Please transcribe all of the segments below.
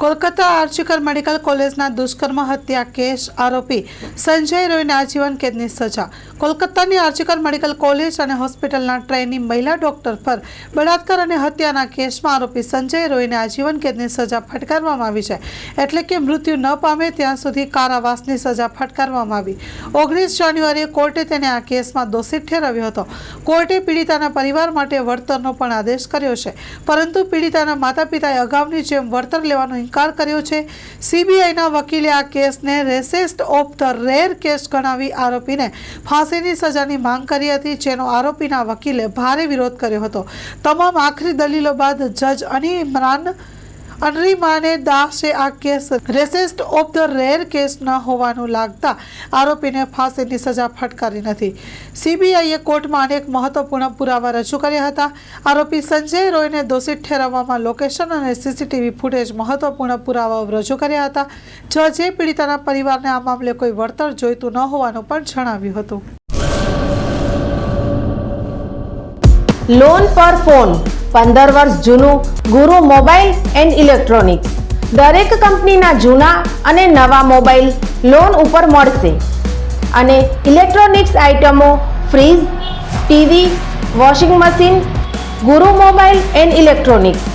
Kolkata આર્ચીકર medical કોલેજના દુષ્કર્મ હત્યા કેસ આરોપી સંજય રોયને આજીવન કેદની સજા। કોલકાતાની આર્ચીકર મેડિકલ કોલેજ અને હોસ્પિટલના ટ્રેની મહિલા ડોક્ટર પર બળાત્કાર અને હત્યાના કેસમાં આરોપી સંજય રોયને આજીવન કેદની સજા ફટકારવામાં આવી છે, એટલે કે મૃત્યુ ન પામે ત્યાં સુધી કારાવાસની સજા ફટકારવામાં આવી। 19 જાન્યુઆરીએ કોર્ટે તેને આ કેસમાં દોષિત ઠેરવ્યો હતો। કોર્ટે પીડિતાના પરિવાર માટે વળતરનો પણ આદેશ કર્યો છે, પરંતુ પીડિતાના માતા પિતાએ અગાઉની જેમ વળતર લેવાનો ઇનકાર કર્યો છે। સીબીઆઈના વકીલે આ કેસને racist of the rare case ગણાવી આરોપીને ફાંસીની સજાની માંગ કરી હતી, જેનો આરોપીના વકીલે ભારે વિરોધ કર્યો હતો। તમામ આખરી દલીલો બાદ જજ અનરીમાને દાસે આ case racist of the rare case ન હોવાનું લાગતા આરોપીને ફાંસીની સજા ફટકારી નથી। સીબીઆઈએ કોર્ટમાં અનેક મહત્વપૂર્ણ પુરાવા રજૂ કર્યા હતા। આરોપી સંજય રોયને દોષિત ઠેરવવામાં લોકેશન અને સીસીટીવી ફૂટેજ મહત્વપૂર્ણ પુરાવાઓ રજૂ કર્યા હતા। જજે પીડિતાના પરિવારને આ મામલે કોઈ વળતર જોઈતું ન હોવાનું પણ જણાવ્યું હતું। લોન પર ફોન 15 વર્ષ જૂનું ગુરુ મોબાઈલ એન્ડ ઇલેક્ટ્રોનિક્સ। દરેક કંપનીના જૂના અને નવા મોબાઈલ લોન ઉપર મળશે અને ઇલેક્ટ્રોનિક્સ આઇટમો ફ્રીજ, ટીવી, વોશિંગ મશીન। ગુરુ મોબાઈલ એન્ડ ઇલેક્ટ્રોનિક્સ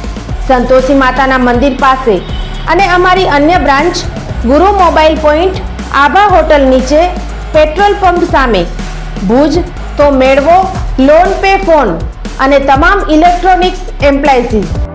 સંતોષી માતાના મંદિર પાસે અને અમારી અન્ય બ્રાન્ચ ગુરુ મોબાઈલ પોઈન્ટ આભા હોટલ નીચે પેટ્રોલ પંપ સામે ભુજ। તો મેળવો લોન પે ફોન અને તમામ ઇલેક્ટ્રોનિક્સ એપ્લાયન્સીસ।